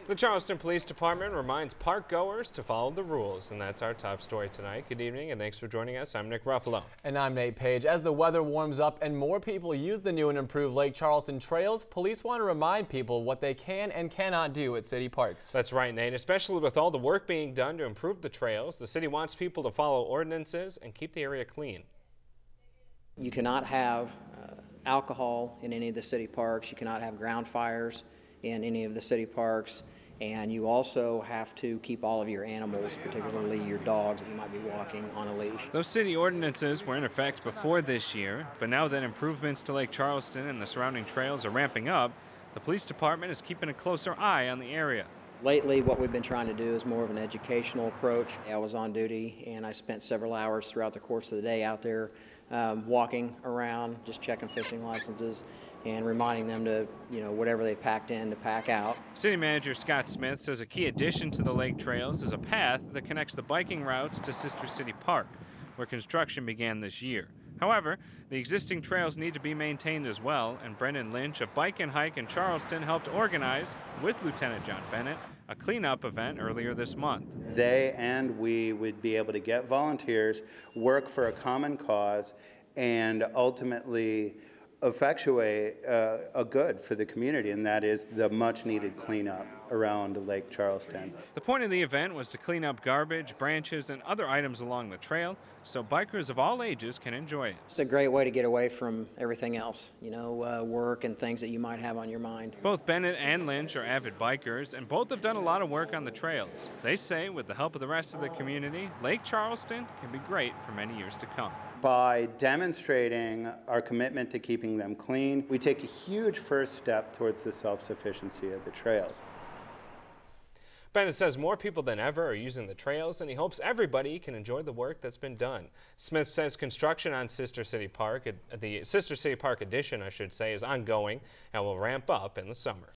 The Charleston Police Department reminds park goers to follow the rules, and that's our top story tonight. Good evening and thanks for joining us. I'm Nick Ruffolo. And I'm Nate Page. As the weather warms up and more people use the new and improved Lake Charleston trails, police want to remind people what they can and cannot do at city parks. That's right, Nate. Especially with all the work being done to improve the trails, the city wants people to follow ordinances and keep the area clean. You cannot have alcohol in any of the city parks. You cannot have ground fires in any of the city parks. And you also have to keep all of your animals, particularly your dogs that you might be walking, on a leash. Those city ordinances were in effect before this year, but now that improvements to Lake Charleston and the surrounding trails are ramping up, the police department is keeping a closer eye on the area. Lately, what we've been trying to do is more of an educational approach. I was on duty and I spent several hours throughout the course of the day out there walking around, just checking fishing licenses and reminding them to, whatever they packed in to pack out. City Manager Scott Smith says a key addition to the lake trails is a path that connects the biking routes to Sister City Park, where construction began this year. However, the existing trails need to be maintained as well, and Brendan Lynch, a bike and hike in Charleston, helped organize, with Lieutenant John Bennett, a cleanup event earlier this month. They and we would be able to get volunteers, work for a common cause, and ultimately effectuate a good for the community, and that is the much-needed cleanup around Lake Charleston. The point of the event was to clean up garbage, branches, and other items along the trail so bikers of all ages can enjoy it. It's a great way to get away from everything else, work and things that you might have on your mind. Both Bennett and Lynch are avid bikers, and both have done a lot of work on the trails. They say with the help of the rest of the community, Lake Charleston can be great for many years to come. By demonstrating our commitment to keeping them clean, we take a huge first step towards the self-sufficiency of the trails. Bennett says more people than ever are using the trails, and he hopes everybody can enjoy the work that's been done. Smith says construction on Sister City Park, the Sister City Park addition, I should say, is ongoing and will ramp up in the summer.